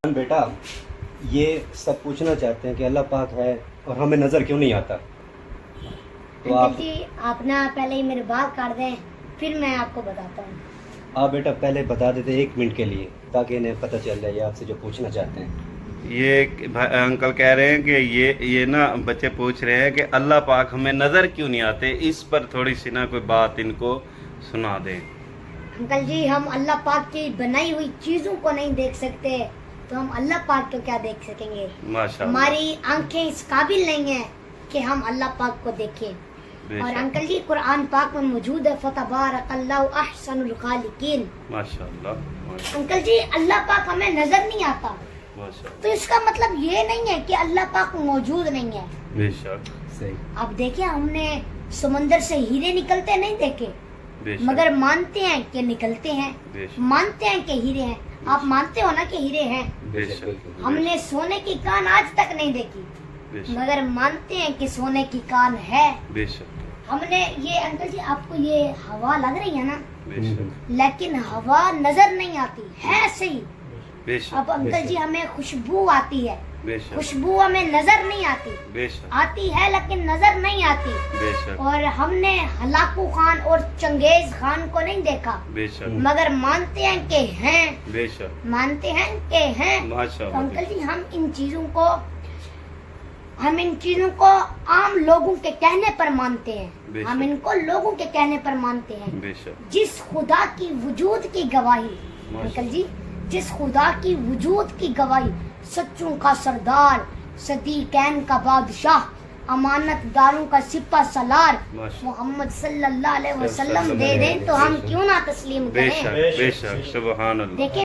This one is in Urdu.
بیٹا یہ سب پوچھنا چاہتے ہیں کہ اللہ پاک ہے اور ہمیں نظر کیوں نہیں آتا؟ تو جی آپ نا پہلے ہی میرے بال کاٹ دیں پھر میں آپ کو بتاتا ہوں. آپ بیٹا پہلے بتا دیتے 1 منٹ کے لیے تاکہ انہیں پتہ چل جائے آپ سے جو پوچھنا چاہتے ہیں. یہ انکل کہہ رہے ہیں کہ یہ نا بچے پوچھ رہے ہیں کہ اللہ پاک ہمیں نظر کیوں نہیں آتے، اس پر تھوڑی سی نا کوئی بات ان کو سنا دیں. انکل جی ہم اللہ پاک کی بنائی ہوئی چیزوں کو نہیں دیکھ سکتے تو ہم اللہ پاک کو کیا دیکھ سکیں گے؟ ماشاء اللہ. ہماری آنکھیں اس قابل نہیں ہیں کہ ہم اللہ پاک کو دیکھیں. اور انکل جی قرآن پاک میں موجود ہے فَتَبَارَكَ اللَّهُ أَحْسَنُ الْخَالِقِينَ. ماشاء اللہ. انکل جی اللہ پاک ہمیں نظر نہیں آتا تو اس کا مطلب یہ نہیں ہے کہ اللہ پاک موجود نہیں ہے. بے شک. صحیح. اب دیکھیں ہم نے سمندر سے ہیرے نکلتے نہیں دیکھے بے شک. مگر مانتے ہیں کہ نکلتے ہیں، بے شک. مانتے ہیں کہ ہیرے ہیں. آپ مانتے ہو نا کہ ہیرے ہیں؟ بے شک. ہم نے سونے کی کان آج تک نہیں دیکھی بے شک. مگر مانتے ہیں کہ سونے کی کان ہے. بے شک. ہم نے یہ انکل جی آپ کو یہ ہوا لگ رہی ہے نا بے شک. لیکن ہوا نظر نہیں آتی ہے صحیح. بے شک. اب انکل جی ہمیں خوشبو آتی ہے، بے شک. خوشبو ہمیں نظر نہیں آتی، بے شک. آتی ہے لیکن نظر نہیں آتی. بے شک. اور ہم نے ہلاکو خان اور چنگیز خان کو نہیں دیکھا بے شک. مگر مانتے ہیں کہ ہیں، بے شک. مانتے ہیں کہ ہیں. ماشاء تو انکل اللہ. جی ہم ان چیزوں کو عام لوگوں کے کہنے پر مانتے ہیں. بے شک. ہم ان کو لوگوں کے کہنے پر مانتے ہیں. بے شک. جس خدا کی وجود کی گواہی انکل جی، جس خدا کی وجود کی گواہی سچوں کا سردار، صدیقین کا بادشاہ، امانت داروں کا سپہ سالار ماشاء. محمد صلی اللہ علیہ وسلم دے دیں تو ہم کیوں نہ تسلیم بے کریں. شک. بے شک. سبحان اللہ. دیکھیں